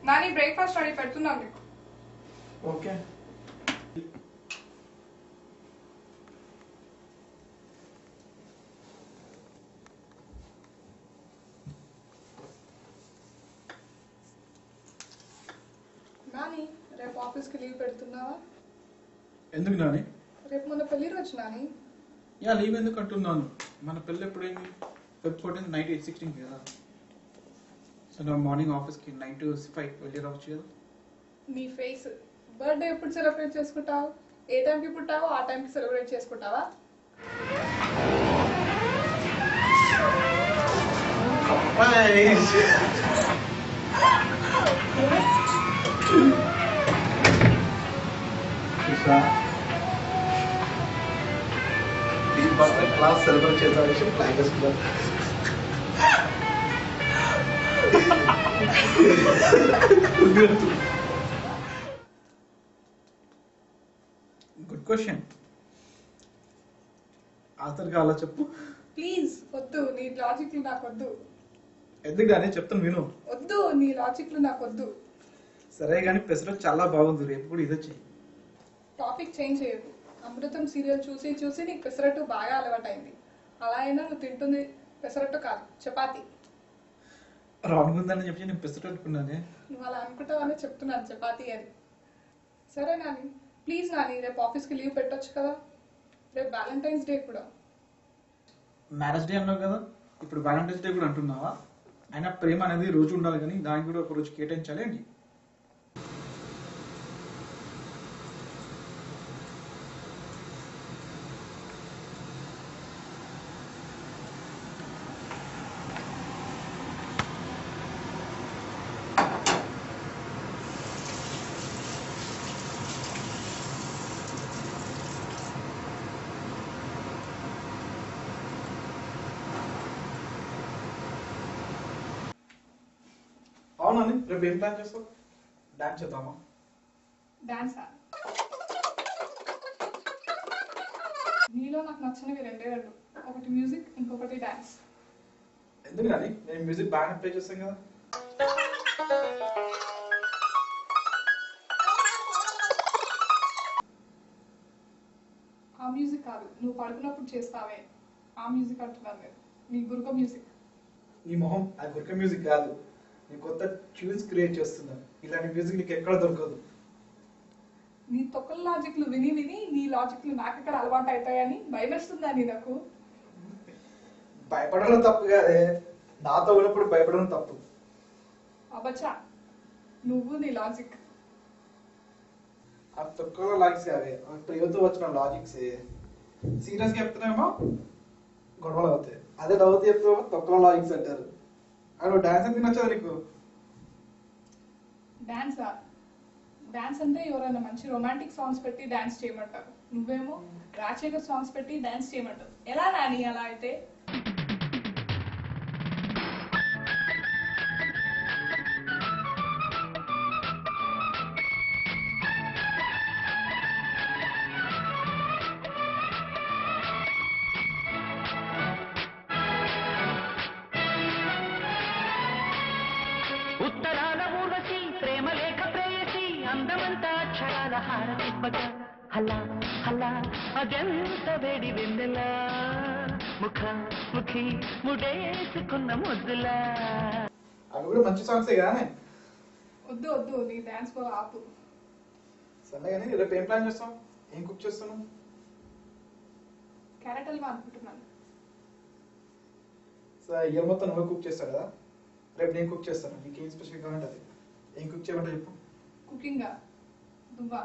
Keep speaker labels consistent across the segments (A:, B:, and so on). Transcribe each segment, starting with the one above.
A: Nani breakfast ready పెడుతున్నాను నీకు.
B: Okay.
A: Nani రేపు ఆఫీస్కి లీవ్ పెడుతున్నావా?
B: ఎందుకు నాని?
A: రేపు మన పెళ్లి రోజు నాని.
B: యా లీవ్ ఎందుకు అంటున్నాను? మన పెళ్ళి ఎప్పుడైంది? Feb 14 నైట్ 8:16 కదా. సో నా మార్నింగ్ ఆఫీస్కి 9 to 5 వెళ్ళి రావచ్చు కదా.
A: నీ ఫేస్. బర్త్డే ఎప్పుడు సెలబ్రేట్ చేసుకుంటావు? ఏ టైంకి పుట్టావో ఆ టైంకి సెలబ్రేట్ చేసుకుంటావా?
C: క్లాస్ సెలబ్రేట్ చేసే విషయం ప్లాన్ చేసుకున్నాను.
B: Good question. ఆన్సర్ కావాలా చెప్పు.
A: ప్లీజ్ వద్దు, నీ లాజిక్లు నాకు వద్దు.
B: ఎందుకు కానీ చెప్తాను విను.
A: వద్దు, నీ లాజిక్లు నాకు వద్దు.
B: సరే కానీ పెసరట్ చాలా బాగుంది, రేపు కూడా ఇదే చెయ్యి.
A: టాపిక్ చేంజ్ చేయదు. అమృతం సీరియల్ చూసి చూసి నీకు పెసరట్టు బాగా అలవాటైంది. అలా అయినా నువ్వు తింటుంది పెసరట్టు కాదు, చపాతి.
B: రాంగ్ ఉందని చెప్పి నేను పెసరట్ అనుకున్నానే.
A: నువ్వు అలా అనుకుంటావని చెప్తున్నాను, చపాతి అని. సరే నాని, ప్లీజ్ నాని, రేపు ఆఫీస్కి లీవ్ పెట్టొచ్చు కదా. రేపు వ్యాలంటైన్స్ డే కూడా.
B: మ్యారేజ్ డే అన్నావు కదా, ఇప్పుడు వ్యాలంటైన్స్ డే కూడా అంటున్నావా? అయినా ప్రేమ అనేది రోజు ఉండాలి కానీ దానికి కూడా ఒక రోజు కేటాయించాలి అండి. అవునండి, రేపు ఏం ప్లాన్ చేస్తావు? డాన్స్ చేద్దామా?
A: డాన్సా? నీలో నాకు నచ్చినవి రెండే రెండు, ఒకటి మ్యూజిక్, ఇంకొకటి డాన్స్.
B: ఎందుకు కానీ నేను మ్యూజిక్ బాగానే ప్లే చేస్తాను కదా.
A: ఆ మ్యూజిక్ కాదు, నువ్వు పడుకున్నప్పుడు చేస్తావే ఆ మ్యూజిక్ అంటున్నాను నేను. నీ గురుక మ్యూజిక్.
B: నీ మొహం, ఆ గుర్క మ్యూజిక్ కాదు. నీ కొత్త ట్యూన్స్ క్రియేట్ చేస్తున్నా. ఇలాంటి మ్యూజిక్ నీకు ఎక్కడ దొరకదు.
A: నీ తొక్కల లాజిక్లు విని విని నీ లాజిక్లు నాకెక్కడ అలవాటు అవుతాయని భయమేస్తుందా నీ నాకు?
B: భయపడడం తప్పు కాదే, నాతో ఉన్నప్పుడు భయపడడం తప్పు.
A: అబచ్చా, నువ్వు నీ లాజిక్.
B: ఆ తొక్కలో లాజిక్స్ కావే, ప్రియతో వచ్చిన లాజిక్స్. సీరియస్గా చెప్తున్నామో గొడవలు అవుతాయి, అదే నవ్వుతూ చెప్తామో తొక్కలో లాజిక్స్ అంటారు. అక్కడ డాన్స్ అంటే నచ్చదు నీకు?
A: డాన్సా? డాన్స్ అంటే ఎవరైనా మంచి రొమాంటిక్ సాంగ్స్ పెట్టి డాన్స్ చేయమంటారు, నువ్వేమో రాజశేఖర్ సాంగ్స్ పెట్టి డాన్స్ చేయమంటావు. ఎలా నాని అలా అయితే?
D: ఉత్తరాల ఊర్వశి ప్రేమ లేఖ ప్రేయసి అందమంతా అక్షరాల హారతిప్పగా హల్లా హల్లా అదెంత వేడి వెన్నెలా ముఖ ముఖి ముడేసుకున్న ముద్దులా.
B: అవి కూడా మంచి సాంగ్సే కానీ.
A: వద్దు వద్దు, నీ డాన్స్ కూడా ఆపు.
B: సరే కానీ రేపు ఏం ప్లాన్ చేస్తాం? ఏం కుక్ చేస్తాను?
A: క్యారెట్ హల్వా అనుకుంటున్నాను.
B: సరే, ఇయర్ మొత్తం నువ్వే కుక్ చేస్తావు కదా, రేపు నేను కుక్ చేస్తాను. నీకు ఏం స్పెషల్ కావాలంటే అది. ఏం కుక్ చేయమంటే చెప్పు.
A: కుకింగా? దువ్వా.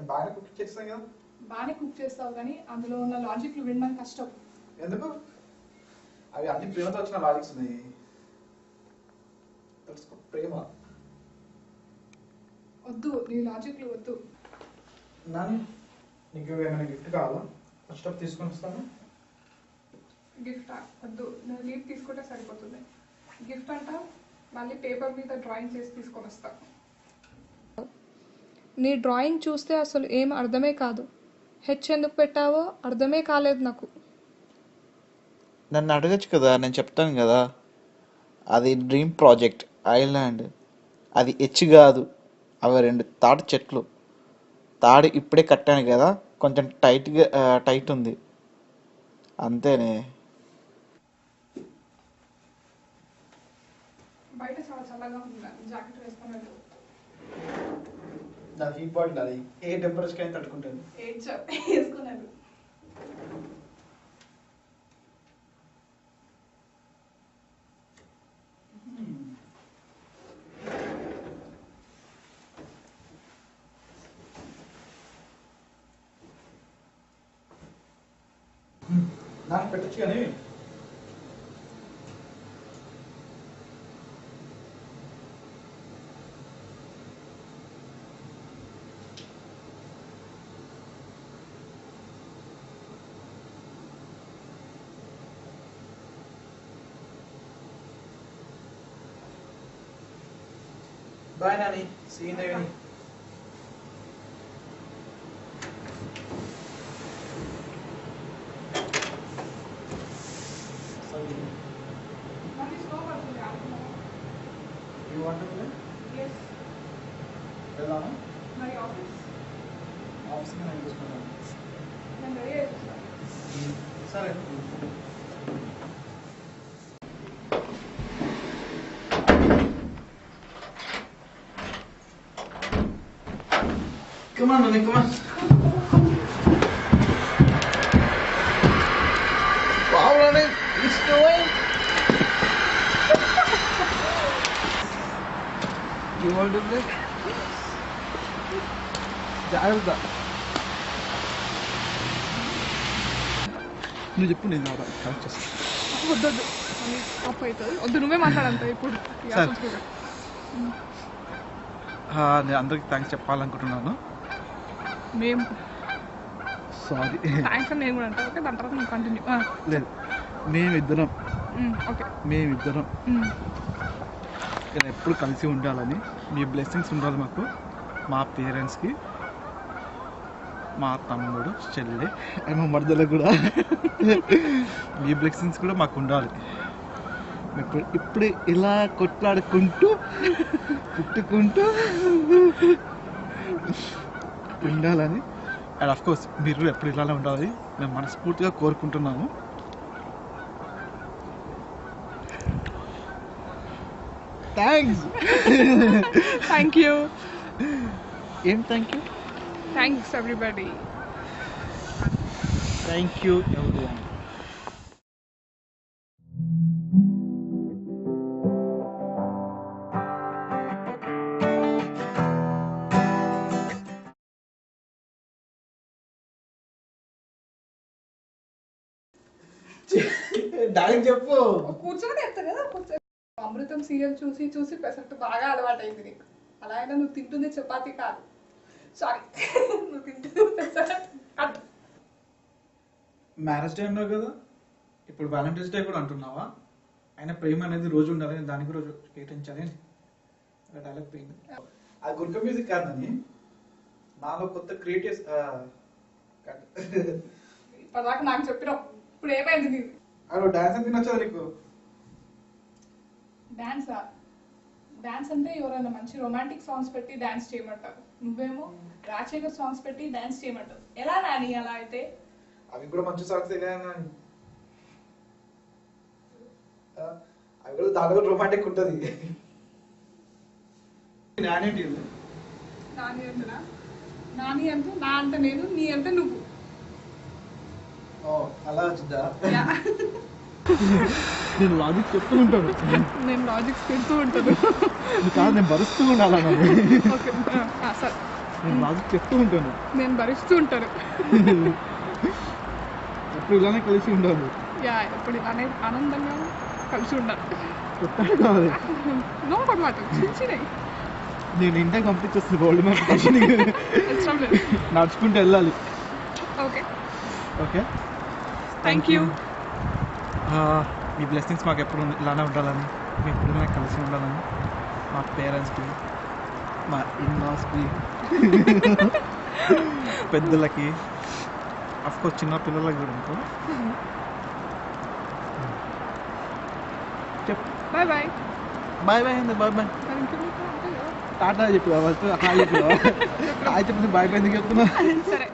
B: బాగానే కుక్ చేస్తాం కదా.
A: బాగానే కుక్ చేస్తావు కానీ అందులో ఉన్న లాజిక్లు వినడం కష్టం.
B: ఎందుకు? అవి అన్ని ప్రేమతో వచ్చిన లాజిక్స్ ఉన్నాయి. తెలుసుకో, ప్రేమ.
A: వద్దు, నీ లాజిక్లు వద్దు.
B: నాని, నీకు ఏమైనా గిఫ్ట్ కావాలా? ఫస్ట్ ఆఫ్ తీసుకొని వస్తాను.
A: గిఫ్ట్ వద్దు, నువ్వు లీవ్ తీసుకుంటే సరిపోతుంది. గిఫ్ట్ అంట మళ్ళీ పేపర్ మీద డ్రాయింగ్ చేసి తీసుకొని వస్తా. నీ డ్రాయింగ్ చూస్తే అసలు ఏం అర్థమే కాదు. హెచ్ ఎందుకు పెట్టావో అర్థమే కాలేదు నాకు.
C: నన్ను అడగచ్చు కదా, నేను చెప్తాను కదా. అది డ్రీమ్ ప్రాజెక్ట్ ఐలాండ్. అది హెచ్ కాదు, అవి 2 తాటి చెట్లు. తాడు ఇప్పుడే కట్టాను కదా, కొంచెం టైట్ ఉంది అంతేనే.
A: బయట చాలా చల్లగా ఉంది, జాకెట్ వేసుకొని వెళ్ళు.
B: నా హీట్ బాటిల్ అది ఏ టెంపరేచర్కి అయినా తట్టుకుంటుంది.
A: వేసుకొని వెళ్ళు.
B: నాకు పెట్టచ్చు కానీ bye Nani, see you in the evening.
A: మళ్ళీ స్లో పడుతుంది ఆడుతున్నావా?
B: You want to play?
A: Yes.
B: వెళ్దామా?
A: మరి ఆఫీస్
B: ఆఫీస్కి నేను చూసుకుంటాను.
A: నేను రెడీ అయిపోతాను.
B: సరే. Come on, Nani, come on. Wow, Nani, it's doing. You want to play? జాగ్రత్త. నువ్వు చెప్పు, నేను కరెక్ట్ చేస్తాను.
A: వద్దొద్దు, ఆఫ్ అవుతుంది. వద్దు, నువ్వే మాట్లాడంత ఇప్పుడు.
B: సరే. నేను అందరికి థ్యాంక్స్ చెప్పాలనుకుంటున్నాను.
A: మేము
B: సారీ.
A: థ్యాంక్స్ అని నేను కూడా అంటా. ఓకే, దాని తర్వాత నువ్వు కంటిన్యూ.
B: లేదు, మేమిద్దరం
A: ఓకే.
B: ఇక్కడ ఎప్పుడు కలిసి ఉండాలని, మీ బ్లెస్సింగ్స్ ఉండాలి మాకు, మా పేరెంట్స్కి, మా తమ్ముడు, చెల్లె, మా మరదలకు కూడా మీ బ్లెస్సింగ్స్ కూడా మాకు ఉండాలి. ఇప్పుడు ఇలా కొట్లాడుకుంటూ పుట్టుకుంటూ ఉండాలని, అండ్ ఆఫ్ కోర్స్ మీరు ఎప్పుడు ఇలానే ఉండాలి మేము మనస్ఫూర్తిగా కోరుకుంటున్నాము. థ్యాంక్స్.
A: Thank you.
B: ఏం thank you?
A: Thanks everybody.
B: Thank you everyone. Direct చెప్పు.
A: కూర్చొని చెప్తా కదా. అమృతం సీరియల్ చూసి చూసి పెసరట్టు బాగా అలవాటైంది నీకు. అలా అయినా నువ్వు తింటుంది చపాతి కాదు, సారీ, నువ్వు తింటుంది పెసరట్టు.
B: మ్యారేజ్ డే అన్నావు కదా, ఇప్పుడు వ్యాలంటైన్స్ డే కూడా అంటున్నావా? అయినా ప్రేమ అనేది రోజు ఉండాలి, దానికి రోజు కేటాయించాలి. డైలాగ్ పోయింది. అది గుర్క మ్యూజిక్ కాదని నాలో కొత్త క్రియేటివ్.
A: ఇప్పటిదాకా నాకు చెప్పినావు, ఇప్పుడు ఏమైంది నీకు?
B: అక్కడ డాన్స్ అంటే నచ్చదు నీకు?
A: డాన్సా? డాన్స్ అంటే ఎవరైనా మంచి రొమాంటిక్ సాంగ్స్ పెట్టి డాన్స్ చేయమంటారు, నువ్వేమో రాజశేఖర్ సాంగ్స్ పెట్టి డాన్స్ చేయమంటావు. ఎలా నాని అలా అయితే?
B: అవి కూడా మంచి సాంగ్స్ అవి కూడా దాంట్లో కూడా రొమాంటిక్ ఉంటుంది. నానేంటి
A: నాని అంటనా? నాని అంటే నా అంటే నేను, నీ అంటే నువ్వు.
B: అలా వచ్చిందా? నేను లాజిక్ చెప్తూ ఉంటాను.
A: నేను లాజిక్స్ పెడుతూ ఉంటాను.
B: కాదు నేను భరిస్తూ ఉండాలి అన్నది.
A: ఓకే సరే
B: నేను లాజిక్ చెప్తూ ఉంటాను.
A: నేను భరిస్తూ ఉంటాను.
B: ఎప్పుడు ఇలానే కలిసి ఉండాలి.
A: యా ఎప్పుడు ఇలానే ఆనందంగా కలిసి ఉండాలి.
B: చెప్తాను కాదు.
A: నో పడమాట చిన్నవి
B: నేను ఇంటికి పంపించేస్తాను గోల్డ్ మ్యాప్
A: అవసరం లేదు.
B: నడుచుకుంటూ వెళ్ళాలి.
A: Okay
B: okay
A: thank you.
B: Me blessings మాకు ఎప్పుడు ఇలానే ఉండాలని, మేము ఎప్పుడు ఇలానే కలిసి ఉండాలని, మా పేరెంట్స్కి, మా ఇన్లాస్కి, పెద్దలకి, అఫ్కోర్స్ చిన్న పిల్లలకి కూడా అనుకో. చెప్పు.
A: Bye bye.
B: బాయ్ బాయ్ అండి. Bye bye. టాటా చెప్పు. హాయ్ చెప్పు. హాయ్ చెప్పింది బాయ్ బాయ్ ఎందుకు చెప్తున్నా?
A: సరే